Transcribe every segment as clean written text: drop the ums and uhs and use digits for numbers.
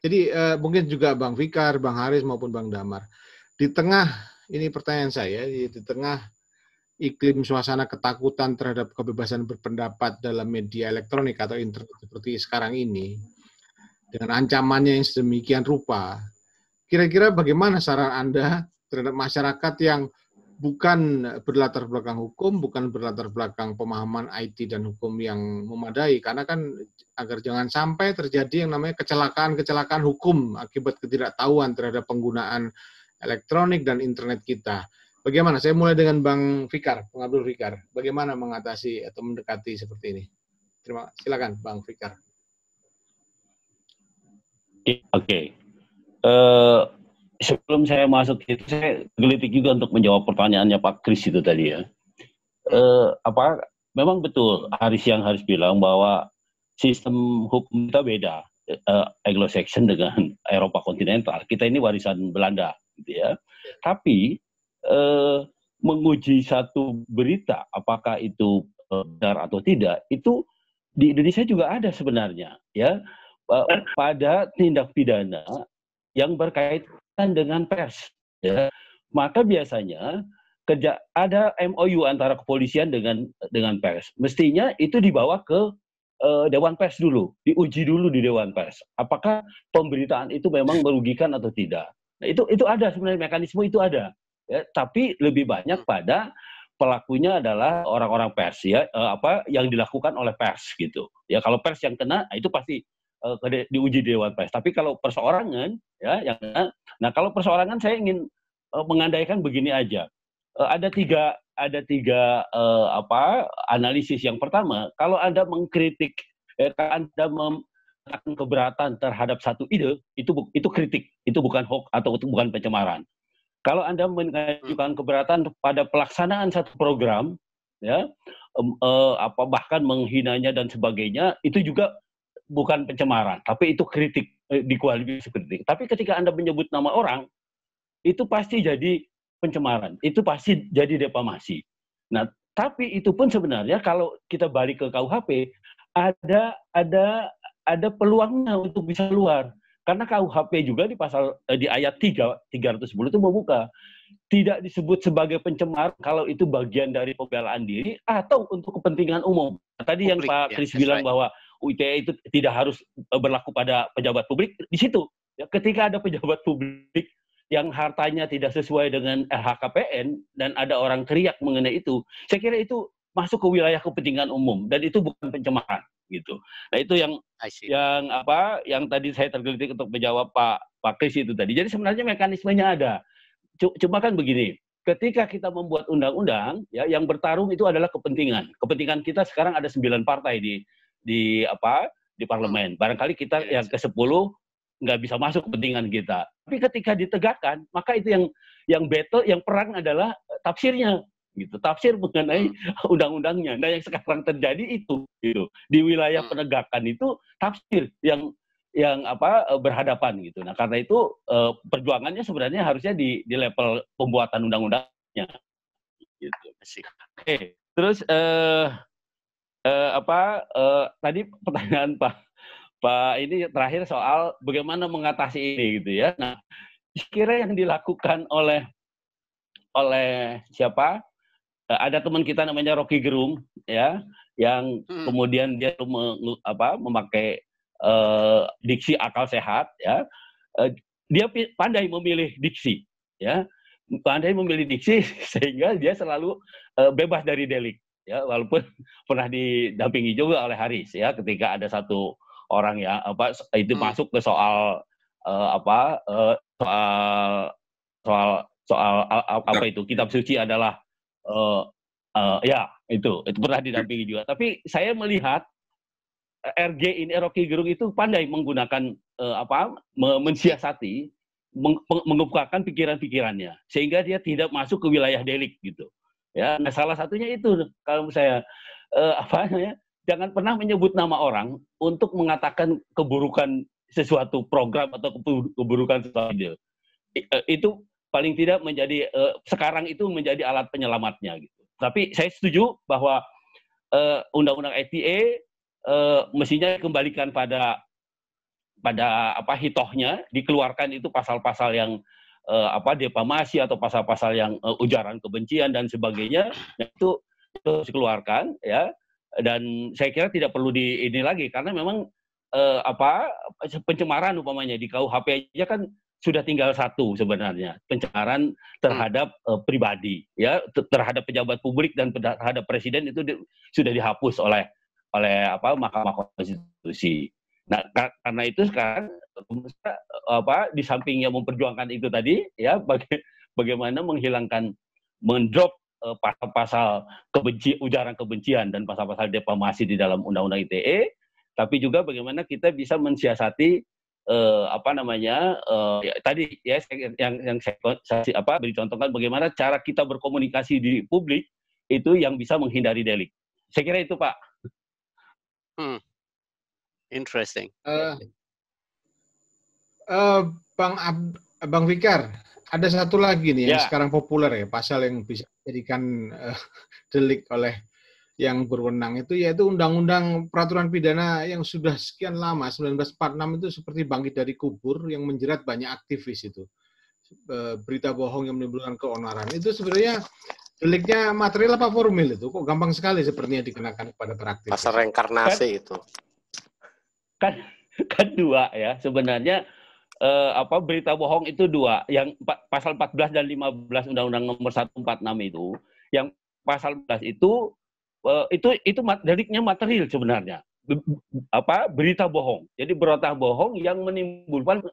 Jadi mungkin juga Bang Fikar, Bang Haris maupun Bang Damar. Di tengah ini pertanyaan saya, di tengah iklim suasana ketakutan terhadap kebebasan berpendapat dalam media elektronik atau internet seperti sekarang ini, dengan ancamannya yang sedemikian rupa, kira-kira bagaimana saran Anda terhadap masyarakat yang bukan berlatar belakang hukum, bukan berlatar belakang pemahaman IT dan hukum yang memadai, karena kan agar jangan sampai terjadi yang namanya kecelakaan-kecelakaan hukum akibat ketidaktahuan terhadap penggunaan elektronik dan internet kita. Bagaimana? Saya mulai dengan Bang Fikar, Bang Abdul Fikar. Bagaimana mengatasi atau mendekati seperti ini? Silakan Bang Fikar. Oke. Sebelum saya masuk itu, saya gelitik juga untuk menjawab pertanyaannya Pak Kris itu tadi ya. Memang betul Haris yang harus bilang bahwa sistem hukum kita beda, Anglo-Saxon dengan Eropa kontinental. Kita ini warisan Belanda, gitu ya. Tapi menguji satu berita, apakah itu benar atau tidak, itu di Indonesia juga ada sebenarnya, ya, pada tindak pidana yang berkaitan dengan pers, ya. Maka biasanya ada MOU antara kepolisian dengan pers. Mestinya itu dibawa ke Dewan Pers dulu, diuji dulu di Dewan Pers. Apakah pemberitaan itu memang merugikan atau tidak? Nah, itu ada sebenarnya, mekanisme itu ada. Ya, tapi lebih banyak pada pelakunya adalah orang-orang pers, ya, yang dilakukan oleh pers gitu. Ya, kalau pers yang kena, itu pasti diuji di Dewan Pers. Tapi kalau perseorangan, ya, yang kena. Nah, kalau perseorangan saya ingin mengandaikan begini aja. Ada tiga analisis. Yang pertama, kalau Anda mengkritik, Anda mengatakan keberatan terhadap satu ide, itu kritik, itu bukan hoax atau itu bukan pencemaran. Kalau Anda mengajukan keberatan pada pelaksanaan satu program, ya, bahkan menghinanya dan sebagainya, itu juga bukan pencemaran, tapi itu kritik, dikualifikasi kritik. Tapi ketika Anda menyebut nama orang, itu pasti jadi pencemaran, itu pasti jadi defamasi. Nah, tapi itu pun sebenarnya kalau kita balik ke KUHP, ada peluangnya untuk bisa keluar. Karena KUHP juga di ayat 310 itu membuka, tidak disebut sebagai pencemar kalau itu bagian dari pembelaan diri atau untuk kepentingan umum. Tadi publik, yang Pak Kris bilang bahwa UITE itu tidak harus berlaku pada pejabat publik, di situ. Ya, ketika ada pejabat publik yang hartanya tidak sesuai dengan LHKPN dan ada orang teriak mengenai itu, saya kira itu masuk ke wilayah kepentingan umum dan itu bukan pencemaran gitu. Nah, itu yang tadi saya tergelitik untuk menjawab Pak Kris itu tadi. Jadi sebenarnya mekanismenya ada. Cuma kan begini, ketika kita membuat undang-undang, ya, yang bertarung itu adalah kepentingan. Kepentingan kita sekarang ada 9 partai di parlemen. Barangkali kita yang ke-10 nggak bisa masuk kepentingan kita. Tapi ketika ditegakkan, maka itu yang battle, yang perang adalah tafsirnya, gitu. Tafsir mengenai undang-undangnya. Nah, yang sekarang terjadi itu, gitu. Di wilayah penegakan itu tafsir yang berhadapan gitu. Nah, karena itu perjuangannya sebenarnya harusnya di level pembuatan undang-undangnya. Gitu. Oke. Terus tadi pertanyaan Pak ini terakhir soal bagaimana mengatasi ini gitu ya. Nah, kira yang dilakukan oleh siapa? Ada teman kita namanya Rocky Gerung, ya, yang kemudian dia memakai diksi akal sehat, ya. Dia pandai memilih diksi, ya, pandai memilih diksi sehingga dia selalu bebas dari delik, ya, walaupun pernah didampingi juga oleh Haris, ya, ketika ada satu orang ya itu masuk ke soal apa itu kitab suci adalah ya itu pernah didampingi juga. Tapi saya melihat RG ini, Rocky Gerung itu pandai menggunakan mensiasati, mengemukakan pikiran-pikirannya sehingga dia tidak masuk ke wilayah delik gitu. Ya, nah, salah satunya itu kalau saya jangan pernah menyebut nama orang untuk mengatakan keburukan sesuatu program atau keburukan sesuatu ide. Itu paling tidak menjadi sekarang itu menjadi alat penyelamatnya gitu. Tapi saya setuju bahwa undang-undang ITE mestinya dikembalikan pada pada hitohnya dikeluarkan itu pasal-pasal yang defamasi atau pasal-pasal yang ujaran kebencian dan sebagainya, itu dikeluarkan ya. Dan saya kira tidak perlu ini lagi karena memang pencemaran umpamanya di KUHP aja kan sudah tinggal satu sebenarnya, pencemaran terhadap pribadi ya, terhadap pejabat publik dan terhadap presiden itu sudah dihapus oleh Mahkamah Konstitusi. Nah, karena itu sekarang di sampingnya memperjuangkan itu tadi ya, bagaimana menghilangkan, mendrop pasal-pasal ujaran kebencian dan pasal-pasal defamasi di dalam Undang-Undang ITE, tapi juga bagaimana kita bisa mensiasati tadi ya yang saya beri contohkan bagaimana cara kita berkomunikasi di publik itu yang bisa menghindari delik. Saya kira itu, Pak. Interesting. Bang Fikar, ada satu lagi nih yang sekarang populer ya, pasal yang bisa dijadikan delik oleh yang berwenang itu, yaitu Undang-Undang Peraturan Pidana yang sudah sekian lama, 1946 itu seperti bangkit dari kubur, yang menjerat banyak aktivis itu. Berita bohong yang menimbulkan keonaran. Itu sebenarnya deliknya material apa formil itu? Kok gampang sekali sepertinya dikenakan kepada para aktivis. Pasal reinkarnasi itu. Kan dua ya sebenarnya. Berita bohong itu dua, yang pasal 14 dan 15 Undang-Undang Nomor 146 itu, yang pasal 14 itu deliknya material sebenarnya, berita bohong. Jadi berita bohong yang menimbulkan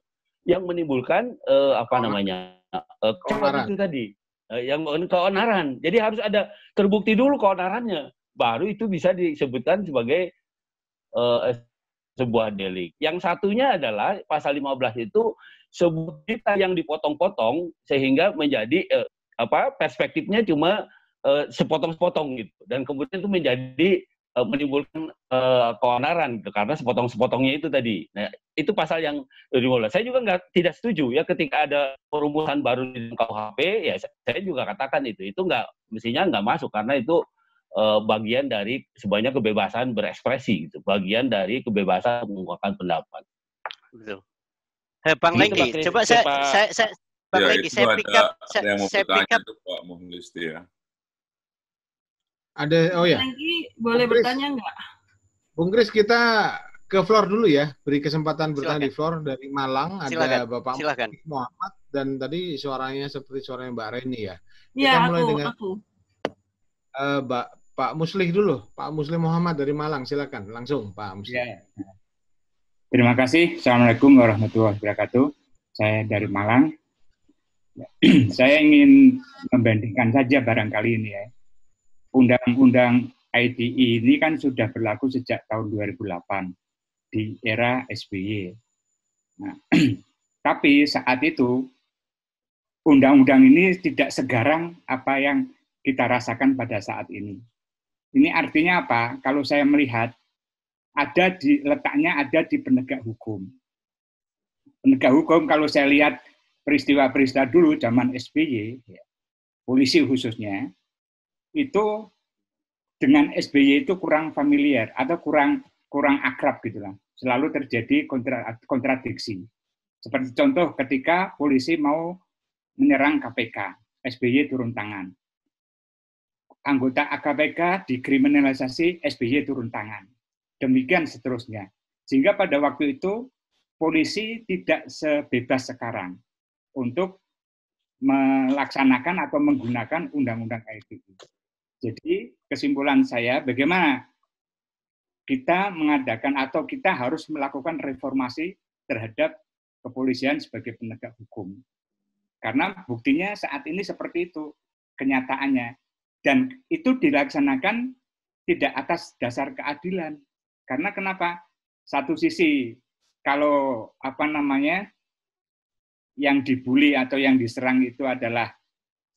keonaran itu tadi, yang keonaran. Jadi harus ada terbukti dulu keonarannya, baru itu bisa disebutkan sebagai sebuah delik. Yang satunya adalah pasal 15 itu sebuah berita yang dipotong-potong sehingga menjadi perspektifnya cuma sepotong-sepotong gitu, dan kemudian itu menjadi menimbulkan keonaran gitu, karena sepotong-sepotongnya itu tadi. Nah, itu pasal yang 15. Saya juga tidak setuju ya ketika ada perumusan baru di KUHP, ya saya juga katakan itu mestinya nggak masuk karena itu bagian dari sebanyak kebebasan berekspresi gitu, bagian dari kebebasan mengungkapkan pendapat. Betul. Bang Lengki, coba saya Bang Lengki, saya pikir Pak Muhlisti ya. Ada Lengki boleh bertanya nggak? Bung Kris, kita ke floor dulu ya, beri kesempatan bertanya di floor. Dari Malang ada Bapak Muhammad, dan tadi suaranya seperti suaranya Mbak Reni ya. Kita mulai dengan Pak Muslih dulu, Pak Muslih Muhammad dari Malang, silakan langsung Pak Muslih. Ya. Terima kasih. Assalamualaikum warahmatullahi wabarakatuh. Saya dari Malang. Saya ingin membandingkan saja barangkali ini ya. Undang-undang ITE ini kan sudah berlaku sejak tahun 2008 di era SBY. Nah, tapi saat itu undang-undang ini tidak segarang apa yang kita rasakan pada saat ini. Ini artinya apa? Kalau saya melihat letaknya ada di penegak hukum. Penegak hukum kalau saya lihat peristiwa-peristiwa dulu zaman SBY, ya, polisi khususnya, itu dengan SBY itu kurang familiar atau kurang akrab gitulah. Selalu terjadi kontradiksi. Seperti contoh ketika polisi mau menyerang KPK, SBY turun tangan. Anggota KPK dikriminalisasi, SBY turun tangan. Demikian seterusnya. Sehingga pada waktu itu polisi tidak sebebas sekarang untuk melaksanakan atau menggunakan undang-undang ITE. Jadi kesimpulan saya, bagaimana kita mengadakan atau kita harus melakukan reformasi terhadap kepolisian sebagai penegak hukum. Karena buktinya saat ini seperti itu kenyataannya. Dan itu dilaksanakan tidak atas dasar keadilan. Karena kenapa? Satu sisi kalau yang dibully atau yang diserang itu adalah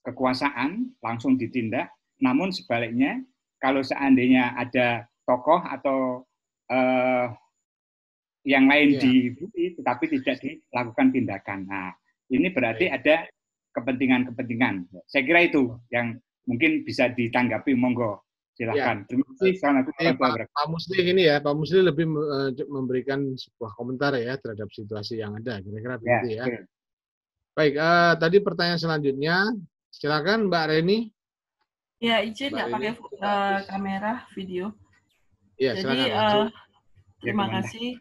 kekuasaan, langsung ditindak. Namun sebaliknya, kalau seandainya ada tokoh atau yang lain dibully, tetapi tidak dilakukan tindakan. Nah, ini berarti ada kepentingan-kepentingan. Saya kira itu yang mungkin bisa ditanggapi, monggo. Silakan. Terima kasih. Assalamualaikum. Pak Musli ini ya, Pak Musli lebih memberikan sebuah komentar ya terhadap situasi yang ada, kira-kira begitu ya. Baik, tadi pertanyaan selanjutnya, silakan Mbak Reni. Ya, izin nggak pakai kamera video. Ya, jadi silakan. Terima kasih.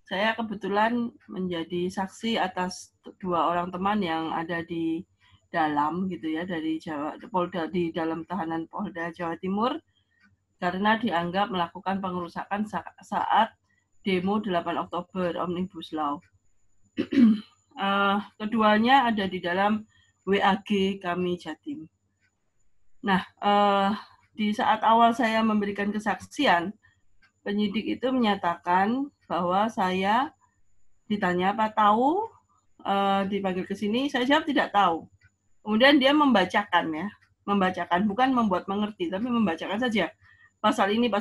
Saya kebetulan menjadi saksi atas 2 orang teman yang ada di dalam gitu ya, dari Polda, di dalam tahanan Polda Jawa Timur karena dianggap melakukan pengerusakan saat demo 8 Oktober Omnibus Law. Keduanya ada di dalam WAG kami Jatim. Nah, di saat awal saya memberikan kesaksian, penyidik itu menyatakan bahwa saya ditanya apa tahu, dipanggil ke sini, saya jawab tidak tahu. Kemudian dia membacakan ya, bukan membuat mengerti, tapi membacakan saja. Pasal ini,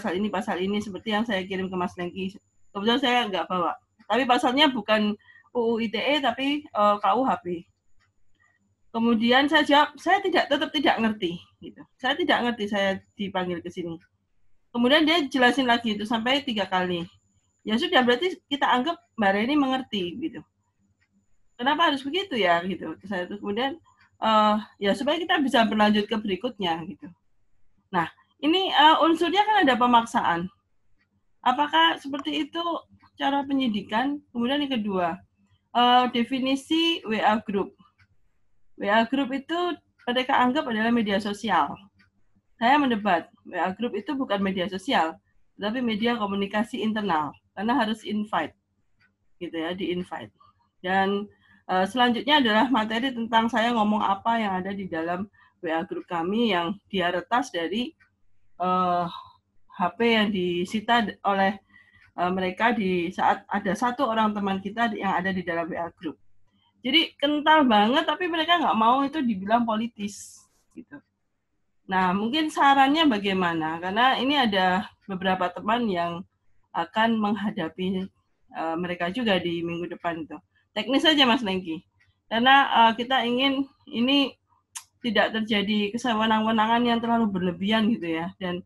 seperti yang saya kirim ke Mas Lengki. Kebetulan saya nggak bawa. Tapi pasalnya bukan UU ITE, tapi KUHP. Kemudian saya jawab, saya tetap tidak ngerti. Gitu. Saya tidak ngerti, saya dipanggil ke sini. Kemudian dia jelasin lagi itu sampai 3 kali. Ya sudah, berarti kita anggap Mbak Reni mengerti. Gitu. Kenapa harus begitu ya? Gitu. Saya itu kemudian ya supaya kita bisa berlanjut ke berikutnya gitu. Nah, ini unsurnya kan ada pemaksaan. Apakah seperti itu cara penyidikan? Kemudian yang kedua, definisi WA Group. WA Group itu mereka anggap adalah media sosial. Saya mendebat, WA Group itu bukan media sosial, tapi media komunikasi internal, karena harus invite, gitu ya, di-invite. Dan selanjutnya adalah materi tentang saya ngomong apa yang ada di dalam WA Group kami yang dia retas dari HP yang disita oleh mereka di saat ada 1 orang teman kita yang ada di dalam WA Group. Jadi kental banget, tapi mereka nggak mau itu dibilang politis. Gitu. Nah, mungkin sarannya bagaimana? Karena ini ada beberapa teman yang akan menghadapi mereka juga di minggu depan itu. Teknis saja Mas Lengki. Karena kita ingin ini tidak terjadi kesewenang-wenangan yang terlalu berlebihan gitu ya. Dan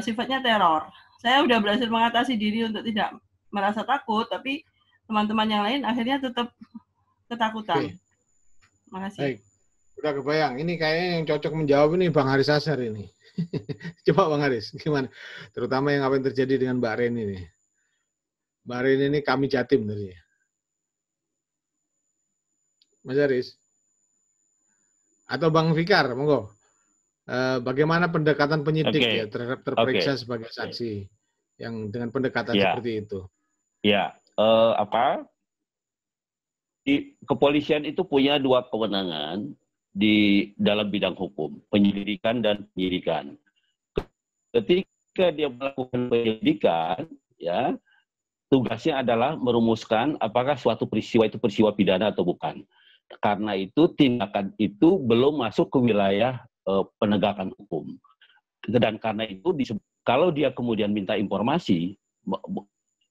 sifatnya teror. Saya sudah berhasil mengatasi diri untuk tidak merasa takut, tapi teman-teman yang lain akhirnya tetap ketakutan. Terima kasih. Baik. Udah kebayang. Ini kayaknya yang cocok menjawab ini Bang Haris Azhar ini. Coba Bang Haris, gimana? Terutama yang apa yang terjadi dengan Mbak Reni ini. Mbak Reni ini kami Jatim tadi. Mas Haris. Atau Bang Fikar, monggo. Bagaimana pendekatan penyidik ya terhadap terperiksa sebagai saksi yang dengan pendekatan seperti itu? Ya, kepolisian itu punya 2 kewenangan di dalam bidang hukum, penyelidikan dan penyidikan. Ketika dia melakukan penyelidikan, ya tugasnya adalah merumuskan apakah suatu peristiwa itu peristiwa pidana atau bukan. Karena itu tindakan itu belum masuk ke wilayah penegakan hukum. Dan karena itu kalau dia kemudian minta informasi,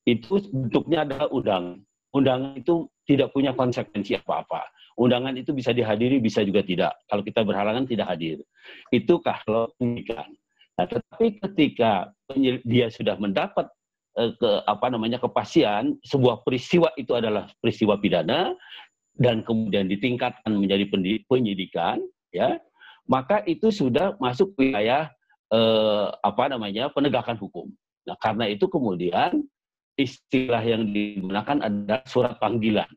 itu bentuknya adalah undangan. Undangan itu tidak punya konsekuensi apa-apa. Undangan itu bisa dihadiri, bisa juga tidak. Kalau kita berhalangan tidak hadir. Itu kalau penyidikan. Nah, tetapi ketika dia sudah mendapat kepastian sebuah peristiwa itu adalah peristiwa pidana dan kemudian ditingkatkan menjadi penyidikan, ya, maka itu sudah masuk wilayah penegakan hukum. Nah, karena itu kemudian istilah yang digunakan adalah surat panggilan.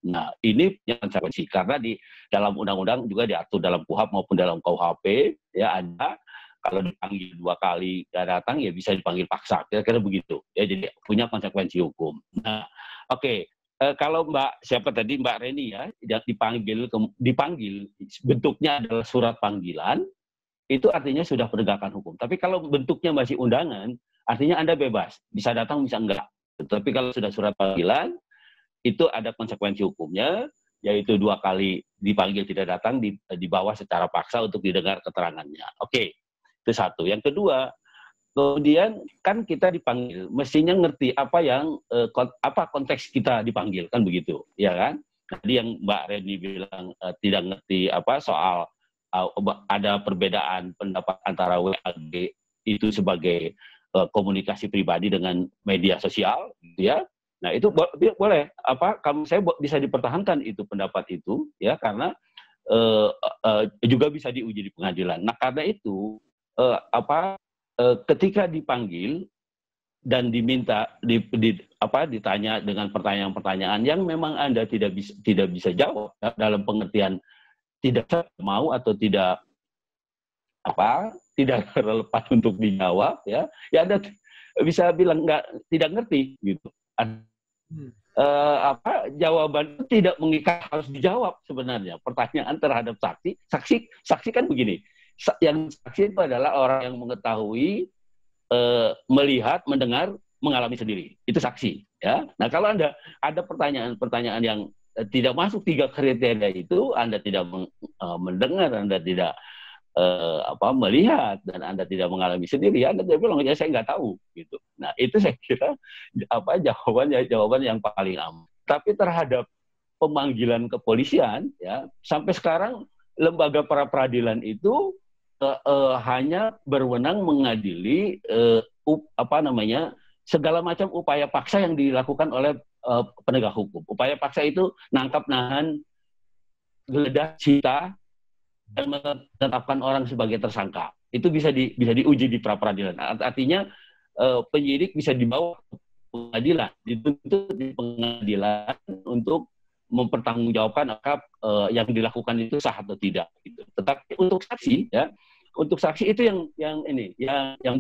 Nah, ini punya konsekuensi karena di dalam undang-undang juga diatur dalam KUHP maupun dalam KUHP, ya ada kalau dipanggil 2 kali tidak datang ya bisa dipanggil paksa, kira-kira begitu. Ya, jadi punya konsekuensi hukum. Nah, kalau Mbak Reni ya dipanggil bentuknya adalah surat panggilan, itu artinya sudah penegakan hukum. Tapi kalau bentuknya masih undangan, artinya Anda bebas, bisa datang bisa enggak. Tapi kalau sudah surat panggilan, itu ada konsekuensi hukumnya, yaitu 2 kali dipanggil tidak datang, dibawa secara paksa untuk didengar keterangannya. Oke, itu satu. Yang kedua, kemudian kan kita dipanggil, mestinya ngerti apa konteks kita dipanggil, kan begitu, ya kan? Tadi yang Mbak Reni bilang tidak ngerti soal ada perbedaan pendapat antara WAG itu sebagai komunikasi pribadi dengan media sosial, gitu ya. Nah itu boleh, saya bisa dipertahankan itu pendapat itu, ya, karena juga bisa diuji di pengadilan. Nah karena itu ketika dipanggil dan diminta ditanya dengan pertanyaan-pertanyaan yang memang Anda tidak bisa jawab, ya, dalam pengertian tidak mau atau tidak relevan untuk dijawab, ya Anda bisa bilang tidak ngerti gitu. Jawaban itu tidak mengikat harus dijawab sebenarnya. Pertanyaan terhadap saksi kan begini. Yang saksi itu adalah orang yang mengetahui, melihat, mendengar, mengalami sendiri. Itu saksi, ya. Nah, kalau Anda ada pertanyaan yang tidak masuk 3 kriteria itu, Anda tidak mendengar, Anda tidak melihat, dan Anda tidak mengalami sendiri, Anda tidak bilang, ya saya nggak tahu, gitu. Nah, itu saya kira jawaban yang paling aman. Tapi terhadap pemanggilan kepolisian, ya, sampai sekarang lembaga pra peradilan itu hanya berwenang mengadili segala macam upaya paksa yang dilakukan oleh penegak hukum. Upaya paksa itu nangkap, nahan, geledah, sita, dan menetapkan orang sebagai tersangka. Itu bisa diuji di pra peradilan. Artinya penyidik bisa dibawa ke pengadilan, dituntut di pengadilan untuk mempertanggungjawabkan apakah yang dilakukan itu sah atau tidak. Gitu. Tetapi untuk saksi, ya, untuk saksi itu yang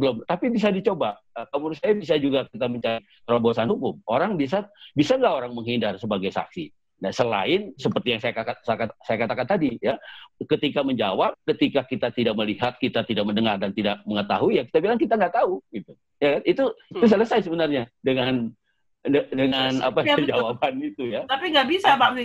belum. Tapi bisa dicoba. Menurut saya bisa juga kita mencari terobosan hukum. Orang bisa nggak orang menghindar sebagai saksi? Nah, selain seperti yang saya katakan tadi, ya, ketika menjawab, ketika kita tidak melihat, kita tidak mendengar dan tidak mengetahui, ya kita bilang kita nggak tahu, gitu. Ya, itu selesai sebenarnya dengan jawaban itu, ya. Tapi nggak bisa, Pak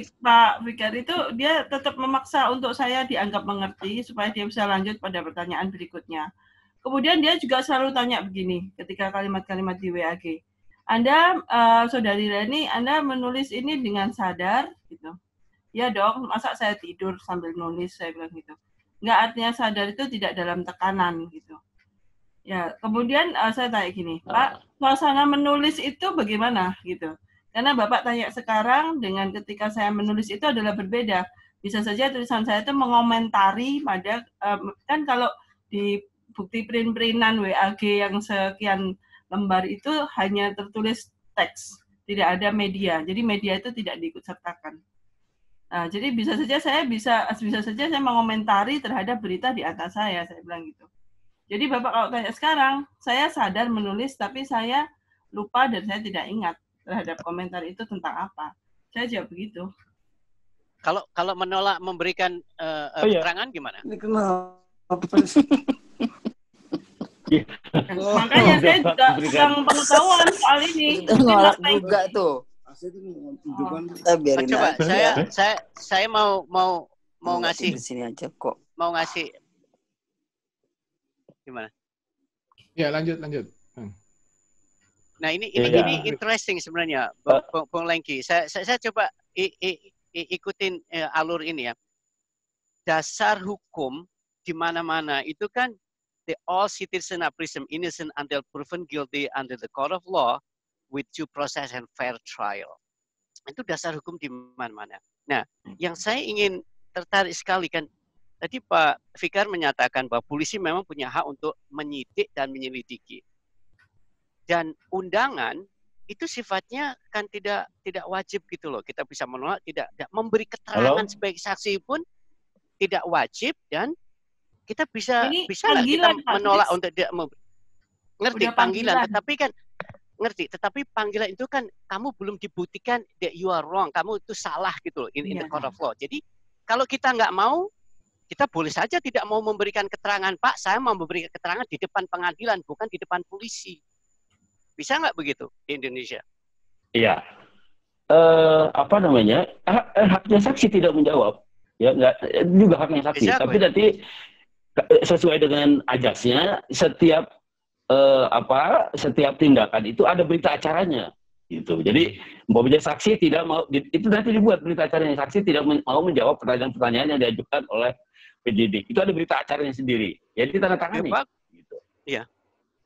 Fikar, itu dia tetap memaksa untuk saya dianggap mengerti supaya dia bisa lanjut pada pertanyaan berikutnya. Kemudian dia juga selalu tanya begini ketika kalimat-kalimat di WAG. Anda, Saudari Reni, Anda menulis ini dengan sadar, gitu. Ya dong, masa saya tidur sambil nulis, saya bilang gitu. Nggak, artinya sadar itu tidak dalam tekanan, gitu. Ya, kemudian saya tanya gini, Pak, suasana menulis itu bagaimana, gitu. Karena Bapak tanya sekarang dengan ketika saya menulis itu adalah berbeda. Bisa saja tulisan saya itu mengomentari pada, kan kalau di bukti print-printan WAG yang sekian lembar itu hanya tertulis teks, tidak ada media. Jadi media itu tidak diikutsertakan. Nah, jadi bisa saja saya mengomentari terhadap berita di atas saya bilang gitu. Jadi Bapak kalau tanya sekarang, saya sadar menulis tapi saya lupa dan saya tidak ingat terhadap komentar itu tentang apa. Saya jawab begitu. Kalau menolak memberikan keterangan gimana? Ini kenapa? Makanya saya juga sedang pengetahuan soal ini. Nolak juga tuh. Coba saya mau ngasih di sini aja kok. Mau ngasih gimana? Ya, lanjut. Nah, ini interesting sebenarnya, Bung Lengki. Saya coba ikutin alur ini, ya. Dasar hukum di mana-mana itu kan all citizens are presumed innocent until proven guilty under the court of law with due process and fair trial. Itu dasar hukum di mana-mana. Nah, yang saya ingin tertarik sekali kan, tadi Pak Fikar menyatakan bahwa polisi memang punya hak untuk menyidik dan menyelidiki. Dan undangan itu sifatnya kan tidak wajib gitu loh. Kita bisa menolak, tidak memberi keterangan sebagai saksi pun tidak wajib, dan kita bisa kita menolak untuk tidak ngerti panggilan, tetapi panggilan itu kan kamu belum dibuktikan that you are wrong, kamu itu salah gitu loh in the court of law. Jadi kalau kita nggak mau, kita boleh saja tidak mau memberikan keterangan, Pak, saya mau memberikan keterangan di depan pengadilan, bukan di depan polisi. Bisa nggak begitu di Indonesia? Iya. Haknya saksi tidak menjawab. Ya, nggak juga haknya saksi. Bisa, tapi nanti sesuai dengan ajasnya, setiap tindakan itu ada berita acaranya. Gitu. Jadi, umpamanya saksi tidak mau, itu nanti dibuat berita acaranya, saksi tidak mau menjawab pertanyaan-pertanyaan yang diajukan oleh penyidik. Itu ada berita acaranya sendiri. Jadi ditandatangani. Gitu. Iya.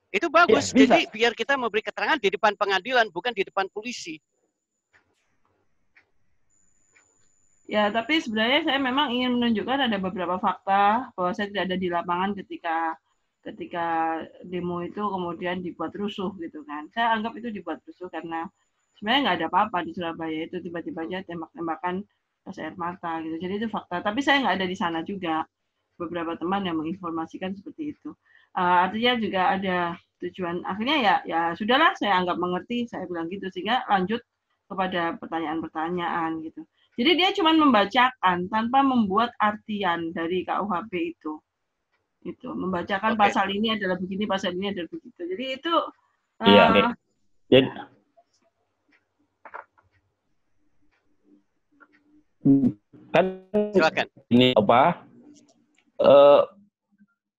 Itu bagus. Ya, jadi biar kita memberi keterangan di depan pengadilan, bukan di depan polisi. Ya, tapi sebenarnya saya memang ingin menunjukkan ada beberapa fakta bahwa saya tidak ada di lapangan ketika demo itu kemudian dibuat rusuh gitu kan. Saya anggap itu dibuat rusuh karena sebenarnya nggak ada apa-apa di Surabaya itu, tiba-tiba aja tembak-tembakan gas air mata gitu. Jadi itu fakta. Tapi saya nggak ada di sana juga. Beberapa teman yang menginformasikan seperti itu. Artinya juga ada tujuan. Akhirnya ya sudahlah, saya anggap mengerti, saya bilang gitu, sehingga lanjut kepada pertanyaan-pertanyaan gitu. Jadi dia cuma membacakan tanpa membuat artian dari KUHP itu. Itu membacakan pasal ini adalah begini, pasal ini adalah begitu. Jadi itu iya. Jadi kan silakan. Ini apa?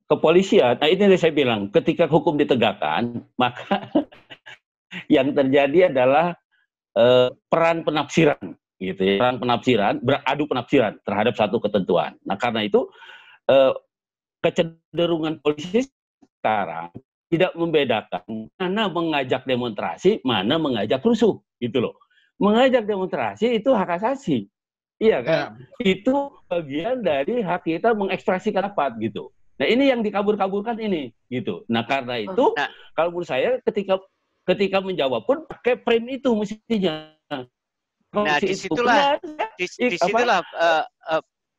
Kepolisian. Nah, ini yang saya bilang, ketika hukum ditegakkan, maka yang terjadi adalah peran penafsiran. Gitu ya, peran penafsiran, beradu penafsiran terhadap satu ketentuan. Nah, karena itu kecenderungan polisi sekarang tidak membedakan mana mengajak demonstrasi, mana mengajak rusuh, gitu loh. Mengajak demonstrasi itu hak asasi, iya kan? Itu bagian dari hak kita mengekspresikan pendapat, gitu. Nah, ini yang dikabur-kaburkan ini, gitu. Nah, karena itu, kalau menurut saya ketika menjawab pun pakai frame itu mestinya. Nah, disitulah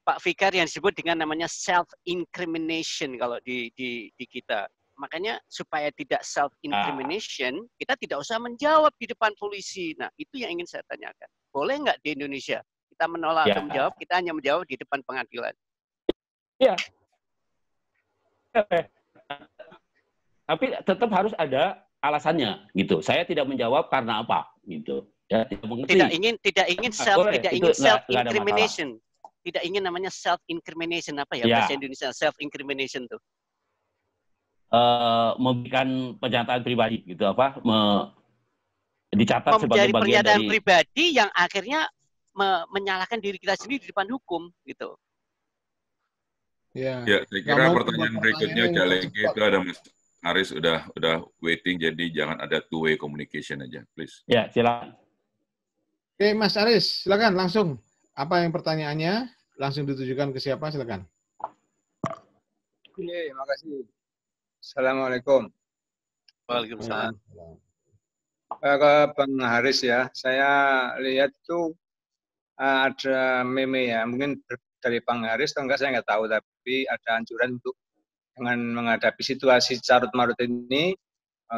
Pak Fikar yang disebut dengan namanya self-incrimination kalau di kita. Makanya supaya tidak self-incrimination, kita tidak usah menjawab di depan polisi. Nah, itu yang ingin saya tanyakan. Boleh nggak di Indonesia kita menolak atau menjawab, kita hanya menjawab di depan pengadilan? Iya. Tapi tetap harus ada alasannya, gitu. Saya tidak menjawab karena apa, gitu. Ya, tidak ingin self-incrimination. Tidak ingin namanya self-incrimination, apa ya bahasa Indonesia self-incrimination tuh? Memberikan pernyataan pribadi gitu, apa? Dicatat sebagai bagian pernyataan dari pribadi yang akhirnya menyalahkan diri kita sendiri di depan hukum, gitu. Ya, saya kira pertanyaan berikutnya lagi itu ada Mas Aris udah waiting, jadi jangan ada two-way communication aja, please. Ya, silakan. Oke, Mas Aris, silakan langsung. Apa yang pertanyaannya? Langsung ditujukan ke siapa? Silakan. Oke, makasih. Assalamualaikum. Waalaikumsalam. Ke Bang Haris ya, saya lihat itu ada meme ya, mungkin dari Bang Haris atau enggak saya nggak tahu, tapi ada anjuran untuk dengan menghadapi situasi carut marut ini,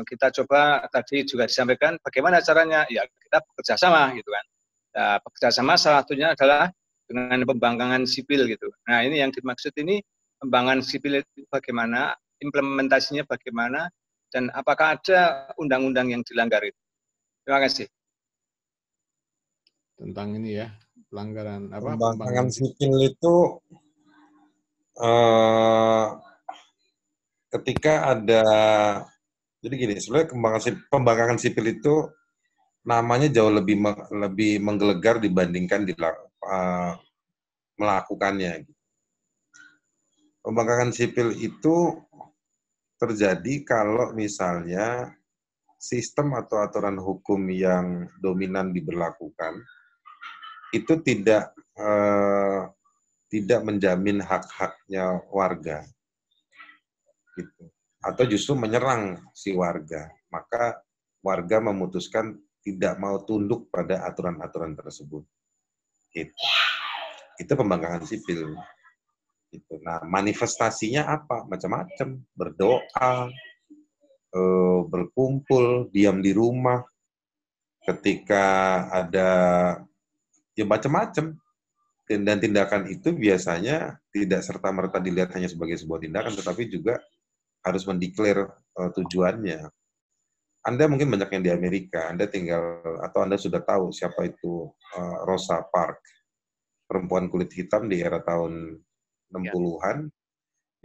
kita coba tadi juga disampaikan bagaimana caranya, ya kita bekerja sama gitu kan. Nah, bekerja sama salah satunya adalah dengan pembangkangan sipil gitu. Nah, ini yang dimaksud ini pembangkangan sipil itu bagaimana, implementasinya bagaimana, dan apakah ada undang-undang yang dilanggar itu. Terima kasih. Tentang ini ya, pelanggaran apa? Pembangkangan sipil itu ketika ada, jadi gini, sebenarnya pembangkangan sipil itu namanya jauh lebih menggelegar dibandingkan melakukannya. Pembangkangan sipil itu terjadi kalau misalnya sistem atau aturan hukum yang dominan diberlakukan itu tidak menjamin hak-haknya warga, gitu. Atau justru menyerang si warga, maka warga memutuskan tidak mau tunduk pada aturan-aturan tersebut. Itu pembangkangan sipil. Gitu. Nah, manifestasinya apa? Macam-macam. Berdoa, berkumpul, diam di rumah. Ketika ada, ya macam-macam. Dan tindakan itu biasanya tidak serta-merta dilihat hanya sebagai sebuah tindakan, tetapi juga harus mendeklar tujuannya. Anda mungkin banyak yang di Amerika, Anda tinggal, atau Anda sudah tahu siapa itu Rosa Parks, perempuan kulit hitam di era tahun 60-an,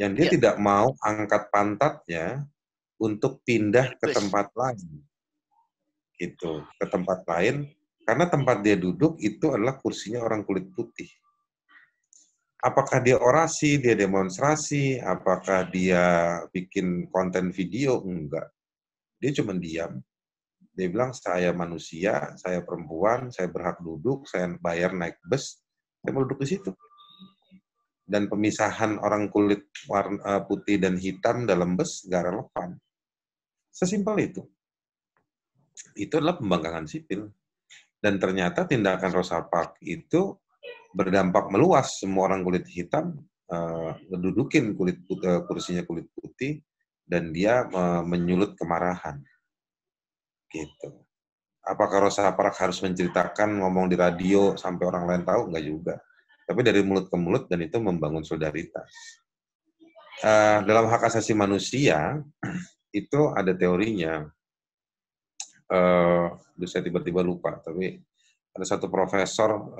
yang dia tidak mau angkat pantatnya untuk pindah ke tempat lain. Gitu, ke tempat lain, karena tempat dia duduk itu adalah kursinya orang kulit putih. Apakah dia orasi, dia demonstrasi, apakah dia bikin konten video? Enggak. Dia cuma diam. Dia bilang, saya manusia, saya perempuan, saya berhak duduk, saya bayar naik bus, saya mau duduk di situ. Dan pemisahan orang kulit warna putih dan hitam dalam bus nggak relevan. Sesimpel itu. Itu adalah pembangkangan sipil. Dan ternyata tindakan Rosa Parks itu berdampak meluas. Semua orang kulit hitam ngedudukin kursinya kulit putih, dan dia menyulut kemarahan. Gitu. Apakah Rosa Parks harus menceritakan, ngomong di radio sampai orang lain tahu? Enggak juga. Tapi dari mulut ke mulut, dan itu membangun solidaritas. Dalam hak asasi manusia, itu ada teorinya. Saya tiba-tiba lupa, tapi ada satu profesor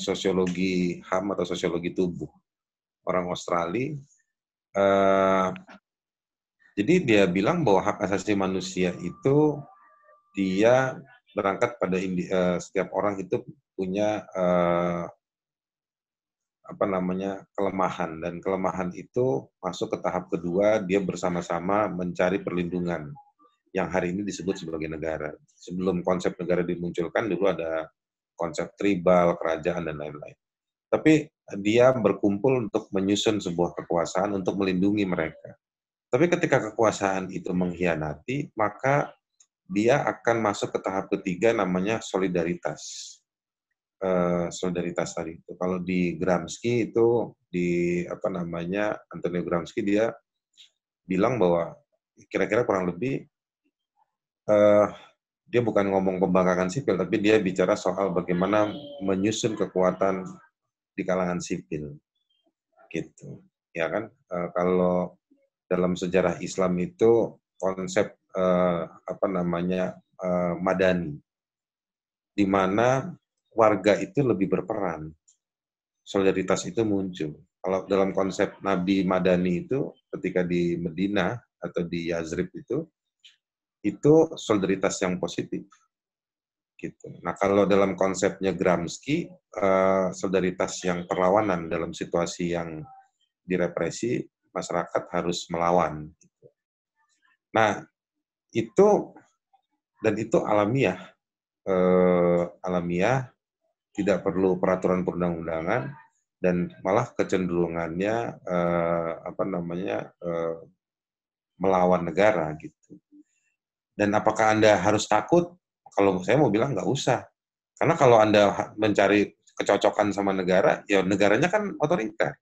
sosiologi HAM atau sosiologi tubuh, orang Australia. Jadi dia bilang bahwa hak asasi manusia itu dia berangkat pada setiap orang itu punya kelemahan, dan kelemahan itu masuk ke tahap kedua, dia bersama-sama mencari perlindungan yang hari ini disebut sebagai negara. Sebelum konsep negara dimunculkan, dulu ada konsep tribal, kerajaan, dan lain-lain. Tapi dia berkumpul untuk menyusun sebuah kekuasaan untuk melindungi mereka. Tapi ketika kekuasaan itu mengkhianati, maka dia akan masuk ke tahap ketiga, namanya solidaritas. Solidaritas tadi itu. Kalau di Gramsci itu, Antonio Gramsci, dia bilang bahwa kira-kira kurang lebih dia bukan ngomong pembangkangan sipil, tapi dia bicara soal bagaimana menyusun kekuatan di kalangan sipil, gitu, ya kan? Kalau dalam sejarah Islam itu konsep madani, di mana warga itu lebih berperan, solidaritas itu muncul. Kalau dalam konsep Nabi Madani itu, ketika di Medina atau di Yazrib itu solidaritas yang positif, gitu. Nah, kalau dalam konsepnya Gramsci, solidaritas yang perlawanan dalam situasi yang direpresi, masyarakat harus melawan. Gitu. Nah, itu alamiah, tidak perlu peraturan perundang-undangan, dan malah kecenderungannya melawan negara, gitu. Dan apakah Anda harus takut? Kalau saya mau bilang nggak usah. Karena kalau Anda mencari kecocokan sama negara, ya negaranya kan otoriter.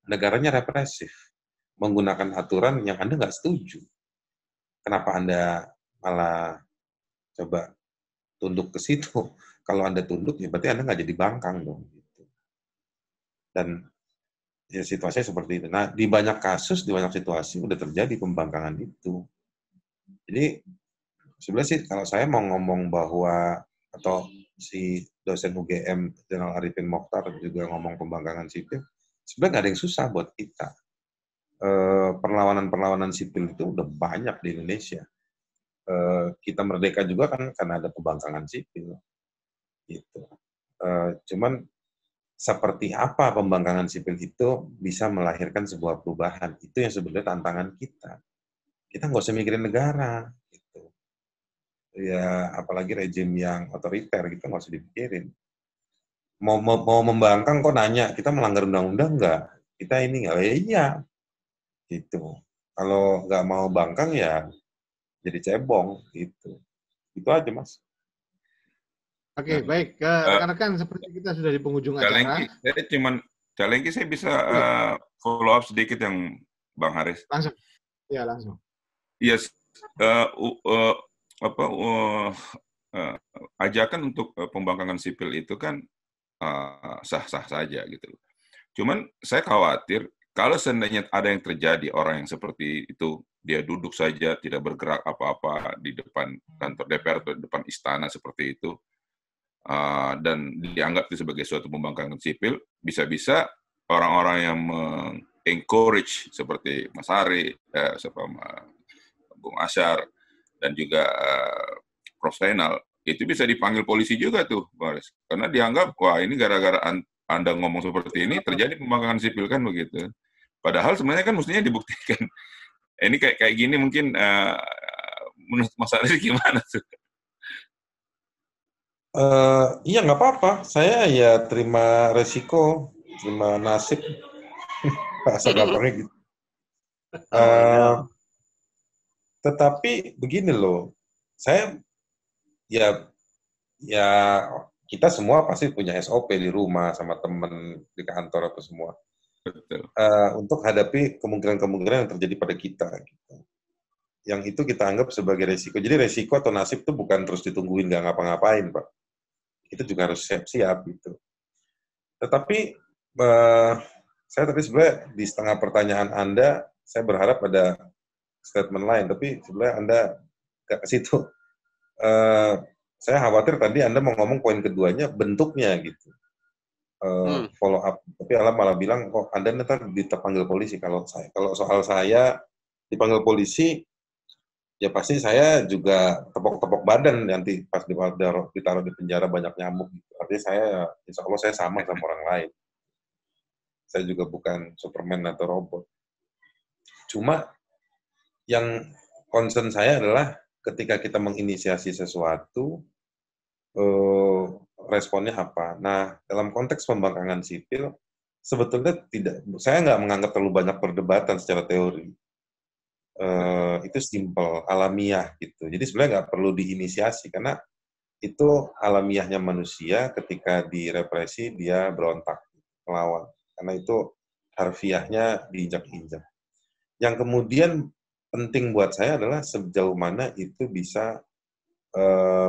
Negaranya represif. Menggunakan aturan yang Anda nggak setuju. Kenapa Anda malah coba tunduk ke situ? Kalau Anda tunduk, ya berarti Anda nggak jadi bangkang dong. Gitu. Dan ya situasinya seperti itu. Nah, di banyak kasus, di banyak situasi, udah terjadi pembangkangan itu. Jadi, sebenarnya sih kalau saya mau ngomong bahwa, atau si dosen UGM Jenderal Arifin Mokhtar juga ngomong pembangkangan sipil, sebenarnya nggak ada yang susah buat kita. Perlawanan-perlawanan sipil itu udah banyak di Indonesia. Kita merdeka juga kan karena ada pembangkangan sipil. Gitu. Cuman seperti apa pembangkangan sipil itu bisa melahirkan sebuah perubahan, itu yang sebenarnya tantangan kita. Kita nggak usah mikirin negara, gitu. Ya, apalagi rejim yang otoriter, gitu nggak usah dipikirin. Mau membangkang kok nanya, kita melanggar undang-undang nggak? Kita ini nggak? Ya iya, gitu. Kalau nggak mau bangkang ya jadi cebong, gitu. Itu aja, Mas. Oke, baik. Rekan-rekan, seperti kita sudah di penghujung acara. Calengki, saya bisa follow up sedikit yang Bang Haris. Langsung. Ya, langsung. Yes. Ajakan untuk pembangkangan sipil itu kan sah-sah saja gitu. Cuman saya khawatir kalau seandainya ada yang terjadi, orang yang seperti itu, dia duduk saja, tidak bergerak apa-apa di depan kantor DPR atau di depan istana seperti itu, dan dianggap itu sebagai suatu pembangkangan sipil, bisa-bisa orang-orang yang encourage seperti Mas Hari, Bung Asyar, dan juga Prof. Zainal, itu bisa dipanggil polisi juga tuh, Baris. Karena dianggap, wah ini gara-gara Anda ngomong seperti ini, terjadi pembangkangan sipil kan begitu. Padahal sebenarnya kan mestinya dibuktikan. Ini kayak gini mungkin menurut Mas Aris gimana tuh? Iya nggak apa-apa. Saya ya terima resiko, terima nasib. Bahasa gampangnya gitu. Tetapi begini loh, saya ya kita semua pasti punya SOP di rumah sama teman di kantor atau semua. Betul. Untuk hadapi kemungkinan-kemungkinan yang terjadi pada kita. Gitu. Yang itu kita anggap sebagai resiko. Jadi resiko atau nasib itu bukan terus ditungguin nggak ngapa-ngapain, Pak. Itu juga harus siap-siap gitu. Tetapi saya tadi sebenarnya di setengah pertanyaan Anda, saya berharap ada statement lain, tapi sebenarnya Anda nggak ke situ. Saya khawatir tadi Anda mau ngomong poin keduanya, bentuknya gitu. Follow up. Tapi Allah malah bilang, kok Anda nanti dipanggil polisi. Kalau soal saya dipanggil polisi, ya pasti saya juga tepok-tepok badan nanti pas ditaruh di penjara banyak nyamuk. Artinya saya, insya Allah saya sama orang lain. Saya juga bukan Superman atau robot. Cuma yang concern saya adalah ketika kita menginisiasi sesuatu, responnya apa. Nah, dalam konteks pembangkangan sipil, sebetulnya saya nggak menganggap terlalu banyak perdebatan secara teori. Itu simple, alamiah gitu. Jadi sebenarnya nggak perlu diinisiasi karena itu alamiahnya manusia ketika direpresi dia berontak, melawan. Karena itu harfiahnya diinjak-injak. Yang kemudian penting buat saya adalah sejauh mana itu bisa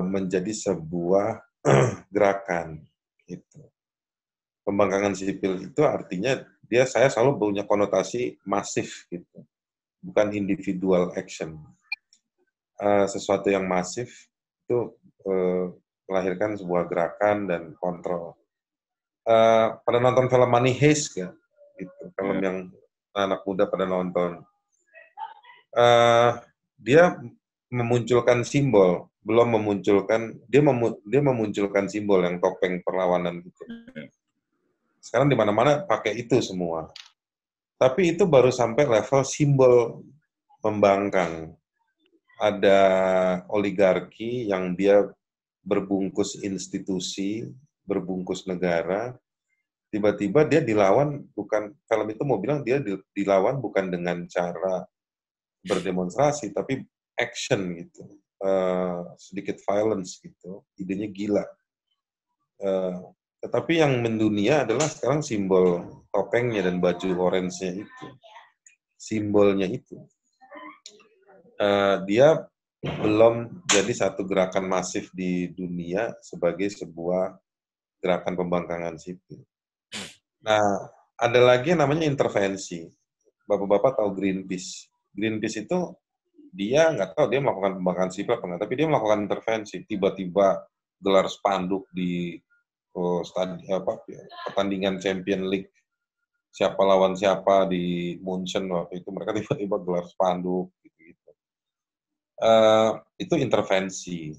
menjadi sebuah gerakan. Gitu. Pembangkangan sipil itu artinya saya selalu punya konotasi masif gitu. Bukan individual action. Sesuatu yang masif itu melahirkan sebuah gerakan dan kontrol. Pada nonton film Money Heist ya, gitu. Film yang anak muda pada nonton. Dia memunculkan simbol, belum memunculkan dia memunculkan simbol yang topeng perlawanan gitu. Sekarang di mana-mana pakai itu semua. Tapi itu baru sampai level simbol membangkang. Ada oligarki yang dia berbungkus institusi, berbungkus negara, tiba-tiba dia dilawan film itu mau bilang dia dilawan bukan dengan cara berdemonstrasi, tapi action gitu. Sedikit violence gitu. Idenya gila. Tetapi yang mendunia adalah sekarang simbol topengnya dan baju orange-nya itu. Simbolnya itu. Dia belum jadi satu gerakan masif di dunia sebagai sebuah gerakan pembangkangan sipil. Nah, ada lagi yang namanya intervensi. Bapak-bapak tahu Greenpeace. Greenpeace itu dia nggak tahu dia melakukan pembangkangan sipil apa enggak, tapi dia melakukan intervensi. Tiba-tiba gelar spanduk di pertandingan Champions League, siapa lawan siapa di Munchen waktu itu, mereka tiba-tiba gelar spanduk gitu-gitu. Itu intervensi.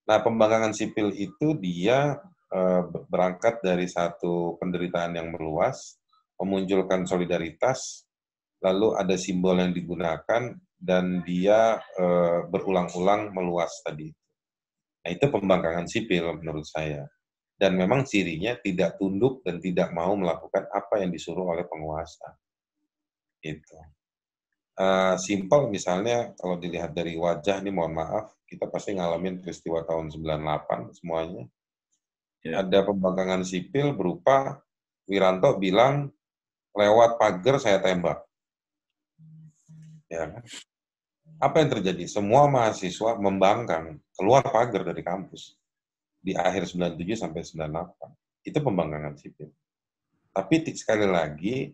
Nah, pembangkangan sipil itu dia berangkat dari satu penderitaan yang meluas, memunculkan solidaritas, lalu ada simbol yang digunakan, dan dia berulang-ulang meluas tadi. Nah, itu pembangkangan sipil menurut saya. Dan memang cirinya tidak tunduk dan tidak mau melakukan apa yang disuruh oleh penguasa. Itu. Simpel misalnya kalau dilihat dari wajah, ini mohon maaf, kita pasti ngalamin peristiwa tahun 98 semuanya. Ada pembangkangan sipil berupa Wiranto bilang, lewat pagar saya tembak. Ya kan? Apa yang terjadi? Semua mahasiswa membangkang, keluar pagar dari kampus. Di akhir 97 sampai 98. Itu pembangkangan sipil. Tapi sekali lagi,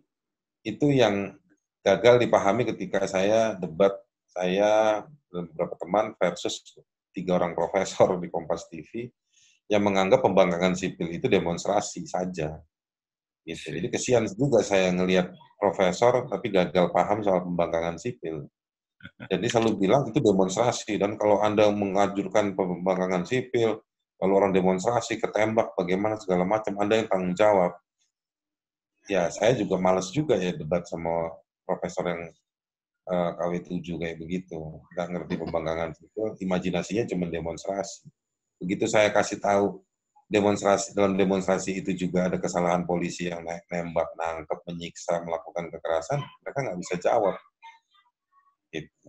itu yang gagal dipahami ketika saya debat, saya dan beberapa teman versus 3 orang profesor di Kompas TV, yang menganggap pembangkangan sipil itu demonstrasi saja. Gitu. Jadi kesian juga saya ngelihat profesor, tapi gagal paham soal pembangkangan sipil. Jadi selalu bilang itu demonstrasi, dan kalau Anda mengajurkan pembangkangan sipil, kalau orang demonstrasi, ketembak, bagaimana segala macam, Anda yang tanggung jawab. ya saya juga males juga ya debat sama profesor yang KW7 kayak begitu, nggak ngerti pembangkangan sipil, imajinasinya cuma demonstrasi. Begitu saya kasih tahu dalam demonstrasi itu juga ada kesalahan polisi yang nembak, nangkep, menyiksa, melakukan kekerasan, mereka nggak bisa jawab. Gitu.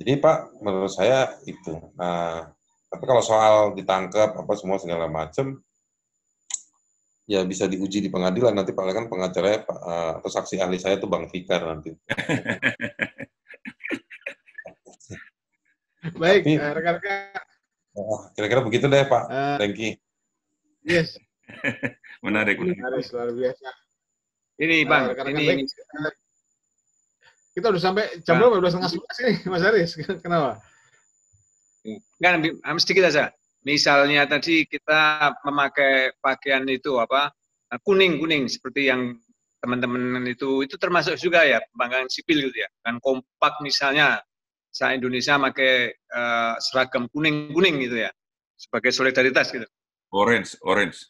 Jadi Pak, menurut saya itu. Nah, tapi kalau soal ditangkap apa semua segala macam, ya bisa diuji di pengadilan nanti Pak, kan pengacaranya atau saksi ahli saya itu Bang Fikar nanti. Baik, rekan-rekan. Kira-kira begitu deh Pak. Thank you. Yes. Menarik. Luar biasa. Ini Bang, ini kita udah sampai jam berapa? Udah 10:30 ini, Mas Haris. Kenapa? Kan sedikit aja. Misalnya tadi kita memakai pakaian itu apa? Kuning seperti yang teman-teman itu termasuk juga ya pembangkangan sipil gitu ya. Kan kompak misalnya saya Indonesia pakai seragam kuning gitu ya. Sebagai solidaritas gitu. Orange. Orange.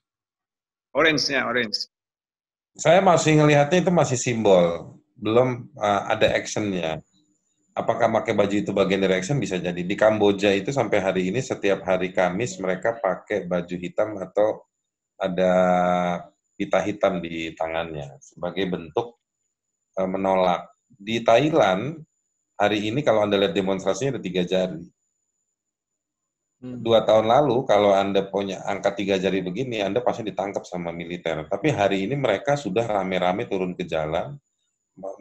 Saya masih ngelihatnya itu masih simbol, belum ada actionnya. Apakah pakai baju itu bagian dari action? Bisa jadi. Di Kamboja itu sampai hari ini setiap hari Kamis mereka pakai baju hitam atau ada pita hitam di tangannya sebagai bentuk menolak. Di Thailand hari ini kalau Anda lihat demonstrasinya ada 3 jari. 2 tahun lalu kalau Anda punya angka 3 jari begini, Anda pasti ditangkap sama militer. Tapi hari ini mereka sudah rame-rame turun ke jalan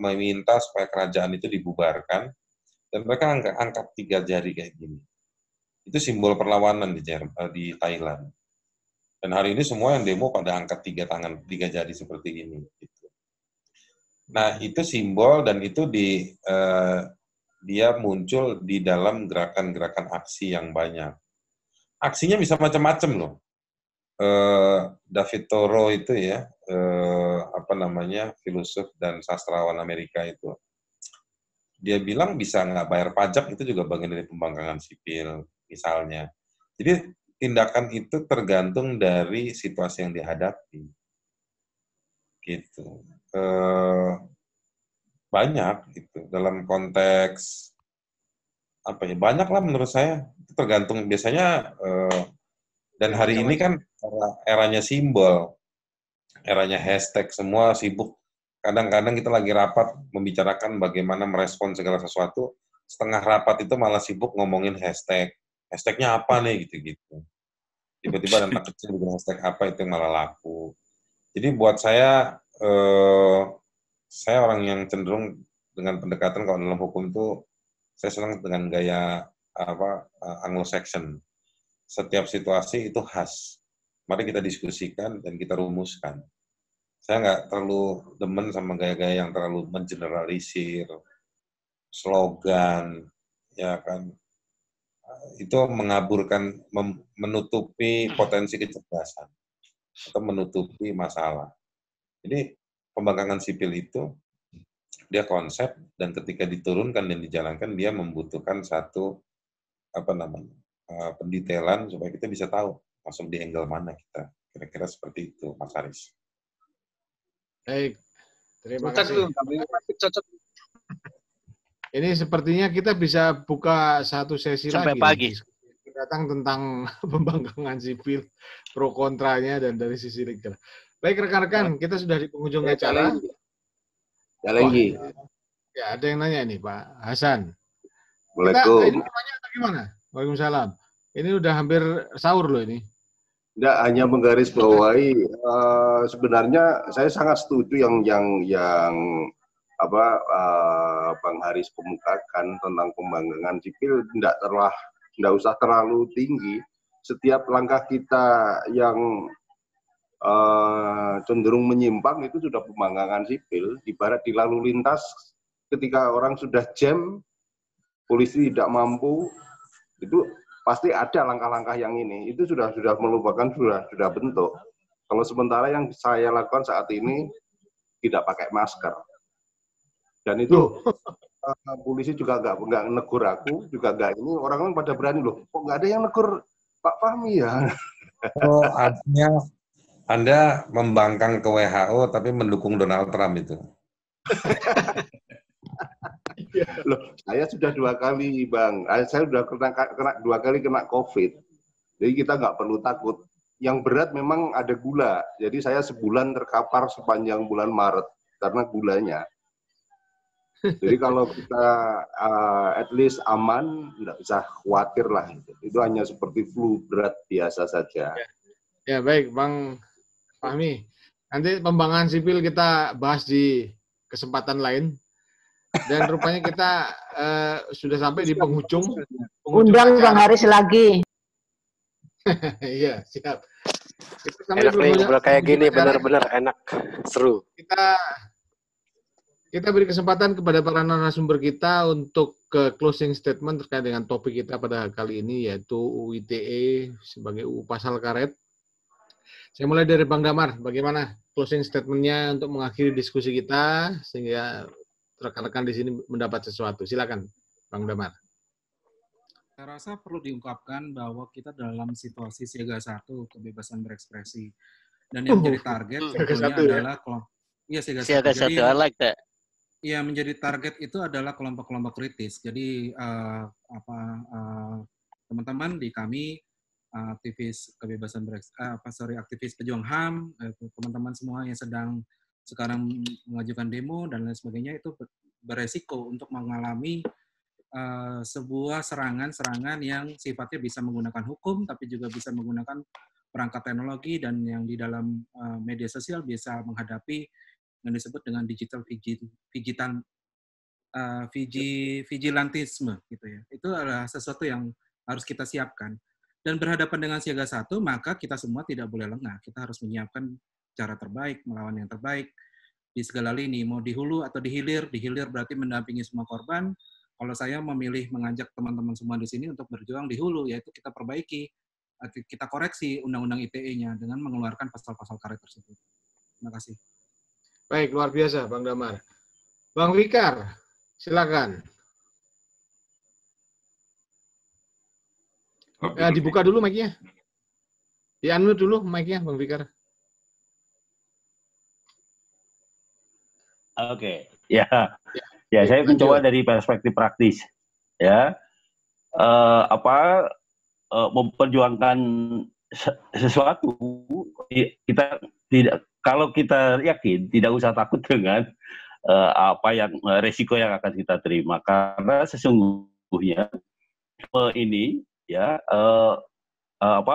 meminta supaya kerajaan itu dibubarkan. Dan mereka angkat 3 jari kayak gini. Itu simbol perlawanan di Thailand. Dan hari ini semua yang demo pada angkat 3 jari seperti ini. Gitu. Nah, itu simbol dan itu dia muncul di dalam gerakan-gerakan aksi yang banyak. Aksinya bisa macam-macam loh. David Thoreau itu ya, filosof dan sastrawan Amerika itu. Dia bilang bisa nggak bayar pajak itu juga bagian dari pembangkangan sipil, misalnya. Jadi tindakan itu tergantung dari situasi yang dihadapi. Gitu. Banyak gitu. Dalam konteks banyak lah menurut saya. Itu tergantung biasanya. Dan hari ini kan eranya simbol, eranya hashtag, semua sibuk. Kadang-kadang kita lagi rapat membicarakan bagaimana merespon segala sesuatu, setengah rapat itu malah sibuk ngomongin hashtag. Hashtagnya apa nih gitu-gitu. Tiba-tiba ada anak kecil bikin hashtag apa itu yang malah laku. Jadi buat saya orang yang cenderung dengan pendekatan kalau dalam hukum itu, saya senang dengan gaya Anglo-Saxon. Setiap situasi itu khas. Mari kita diskusikan dan kita rumuskan. Saya nggak terlalu demen sama gaya-gaya yang terlalu mengeneralisir, slogan, ya kan. Itu mengaburkan, menutupi potensi kecerdasan atau menutupi masalah. Jadi pembangkangan sipil itu dia konsep dan ketika diturunkan dan dijalankan dia membutuhkan satu pendetailan supaya kita bisa tahu masuk di angle mana kita. Kira-kira seperti itu, Mas Haris. Baik, terima kasih. Ini sepertinya kita bisa buka satu sesi sampai lagi. Pagi. Datang tentang pembangkangan sipil, pro kontranya dan dari sisi legal. Baik rekan-rekan, kita sudah di penghujung acara. Lagi. Ya, ada yang nanya nih Pak Hasan. Waalaikumsalam. Ini namanya atau gimana? Waalaikumsalam. Ini udah hampir sahur loh ini. Tidak, hanya menggarisbawahi sebenarnya saya sangat setuju yang Bang Haris kemukakan tentang pembangkangan sipil tidak usah terlalu tinggi. Setiap langkah kita yang cenderung menyimpang itu sudah pembangkangan sipil. Ibarat di lalu lintas ketika orang sudah jam, polisi tidak mampu, itu pasti ada langkah-langkah yang ini. Itu sudah melupakan sudah bentuk. Kalau sementara yang saya lakukan saat ini tidak pakai masker. Dan itu polisi juga nggak negur aku, juga nggak ini, orang pada berani loh. Kok nggak ada yang negur Pak Fahmi ya? Artinya Anda membangkang ke WHO tapi mendukung Donald Trump itu. Loh, saya sudah 2 kali, Bang. Saya sudah kena 2 kali kena COVID. Jadi kita nggak perlu takut. Yang berat memang ada gula. Jadi saya sebulan terkapar sepanjang bulan Maret karena gulanya. Jadi kalau kita at least aman, nggak usah khawatir lah. Itu hanya seperti flu berat biasa saja. Ya baik, Bang Fahmi. Nanti pembangunan sipil kita bahas di kesempatan lain. Dan rupanya kita sudah sampai di penghujung Undang Bang Haris lagi. Iya, siap. Enak nih ngobrol kayak gini, benar-benar enak, seru. Kita beri kesempatan kepada para narasumber kita untuk ke closing statement terkait dengan topik kita pada kali ini, yaitu UU ITE sebagai UU Pasal Karet. Saya mulai dari Bang Damar, bagaimana closing statement-nya untuk mengakhiri diskusi kita, sehingga rekan-rekan di sini mendapat sesuatu. Silakan, Bang Damar. Saya rasa perlu diungkapkan bahwa kita dalam situasi siaga 1, kebebasan berekspresi. Dan yang menjadi target sebetulnya adalah siaga 1. I like that. Ya, menjadi target itu adalah kelompok-kelompok kritis. Jadi teman-teman di kami aktivis kebebasan aktivis pejuang HAM, teman-teman semua yang sekarang mengajukan demo dan lain sebagainya itu beresiko untuk mengalami sebuah serangan-serangan yang sifatnya bisa menggunakan hukum, tapi juga bisa menggunakan perangkat teknologi, dan yang di dalam media sosial bisa menghadapi yang disebut dengan digital vigilantisme, gitu ya. Itu adalah sesuatu yang harus kita siapkan. Dan berhadapan dengan siaga 1, maka kita semua tidak boleh lengah. Kita harus menyiapkan cara terbaik, melawan yang terbaik di segala lini, mau di hulu atau di hilir. Di hilir berarti mendampingi semua korban. Kalau saya memilih mengajak teman-teman semua di sini untuk berjuang di hulu, yaitu kita perbaiki, kita koreksi undang-undang ITE-nya dengan mengeluarkan pasal-pasal karet tersebut. Terima kasih. Baik, luar biasa, Bang Damar. Bang Fikar, silakan. Dibuka dulu mic-nya. Di-unmute dulu mic-nya, Bang Fikar. Oke, ya. Ya, saya mencoba dari perspektif praktis, ya, memperjuangkan sesuatu. Kita tidak, kalau kita yakin, tidak usah takut dengan resiko yang akan kita terima, karena sesungguhnya ini, ya,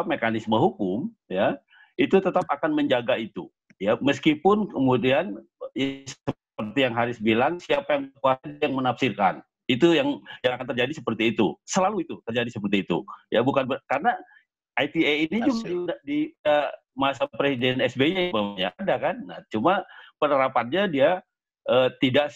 mekanisme hukum, ya, itu tetap akan menjaga itu, ya, meskipun kemudian seperti yang Haris bilang, siapa yang kuasa yang menafsirkan. Itu yang akan terjadi seperti itu. Selalu itu terjadi seperti itu. Ya, bukan karena ITE ini juga di masa Presiden SBY ada kan. Nah, cuma penerapannya dia tidak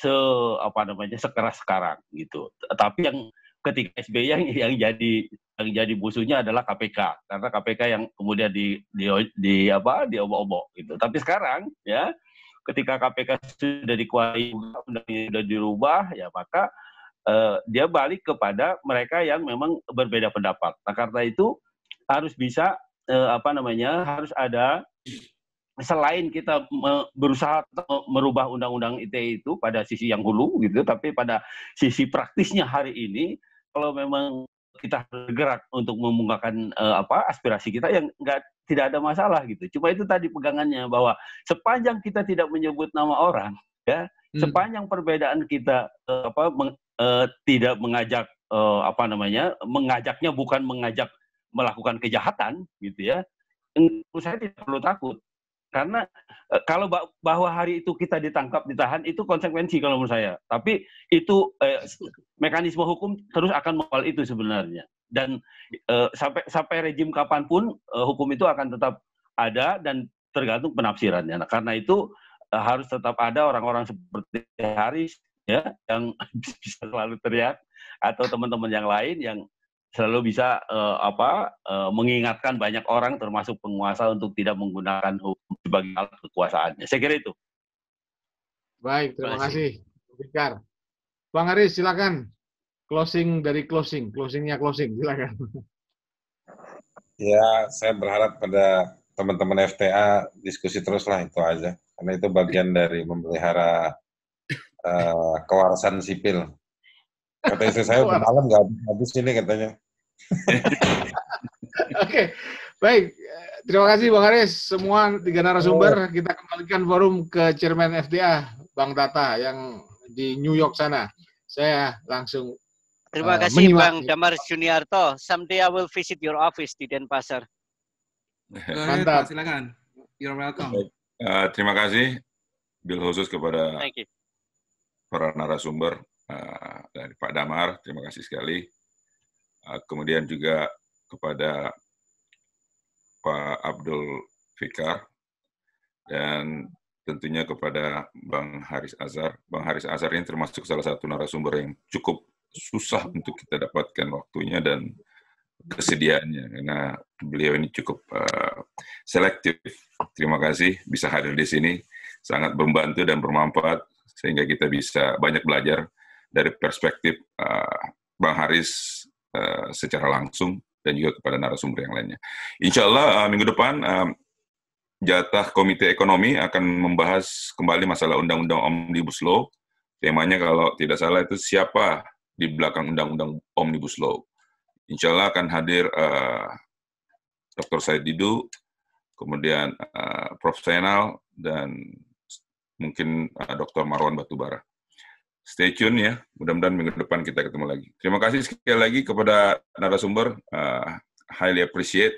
sekeras sekarang gitu. Tapi yang ketika SBY yang jadi musuhnya adalah KPK, karena KPK yang kemudian diobok-obok gitu. Tapi sekarang, ya, ketika KPK sudah dikuasai, sudah dirubah, ya maka dia balik kepada mereka yang memang berbeda pendapat. Nah, karena itu harus bisa harus ada, selain kita berusaha merubah undang-undang ITE itu pada sisi yang hulu gitu, tapi pada sisi praktisnya hari ini, kalau memang kita bergerak untuk memungkakan aspirasi kita, yang tidak ada masalah gitu. Cuma itu tadi pegangannya, bahwa sepanjang kita tidak menyebut nama orang, ya, sepanjang perbedaan kita tidak mengajak mengajaknya bukan mengajak melakukan kejahatan gitu, ya, menurut saya tidak perlu takut. Karena kalau bahwa hari itu kita ditangkap, ditahan, itu konsekuensi kalau menurut saya. Tapi itu mekanisme hukum terus akan mengawal itu sebenarnya. Dan sampai rejim kapanpun hukum itu akan tetap ada dan tergantung penafsirannya. Nah, karena itu harus tetap ada orang-orang seperti Haris, ya, yang bisa selalu teriak, atau teman-teman yang lain yang selalu bisa mengingatkan banyak orang termasuk penguasa untuk tidak menggunakan hukum sebagai alat kekuasaannya. Saya kira itu. Baik, terima kasih, Fikar. Bang Haris, silakan. Closingnya closing, silakan. Ya, saya berharap pada teman-teman FTA diskusi terus lah, itu aja. Karena itu bagian dari memelihara kewarasan sipil. Kata istri saya udah malam nggak habis ini katanya. Oke, baik. Terima kasih Bang Haris. Semua 3 narasumber, kita kembalikan forum ke Chairman FTA, Bang Tata, yang di New York sana. Saya langsung terima kasih Bang Damar Juniarto. Someday I will visit your office di Denpasar. Mantap. Silakan. You're welcome. Terima kasih, bil khusus kepada para narasumber dari Pak Damar, terima kasih sekali. Kemudian juga kepada Pak Abdul Fikar, dan tentunya kepada Bang Haris Azhar. Bang Haris Azhar ini termasuk salah satu narasumber yang cukup susah untuk kita dapatkan waktunya dan kesediaannya, karena beliau ini cukup selektif. Terima kasih bisa hadir di sini, sangat membantu dan bermanfaat, sehingga kita bisa banyak belajar dari perspektif Bang Haris secara langsung, dan juga kepada narasumber yang lainnya. Insya Allah minggu depan jatah Komite Ekonomi akan membahas kembali masalah Undang-Undang Omnibus Law. Temanya kalau tidak salah itu siapa di belakang Undang-Undang Omnibus Law. Insya Allah akan hadir Dr. Said Didu, kemudian Prof. Zainal, dan mungkin Dr. Marwan Batubara. Stay tune ya, mudah-mudahan minggu depan kita ketemu lagi. Terima kasih sekali lagi kepada narasumber, highly appreciate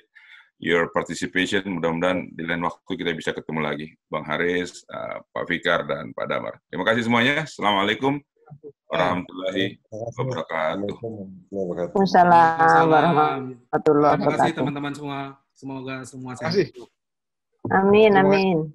your participation, mudah-mudahan di lain waktu kita bisa ketemu lagi. Bang Haris, Pak Fikar, dan Pak Damar. Terima kasih semuanya, Assalamualaikum warahmatullahi wabarakatuh. Waalaikumsalam warahmatullahi wabarakatuh. Terima kasih teman-teman semua, semoga semua sehat. Amin, amin.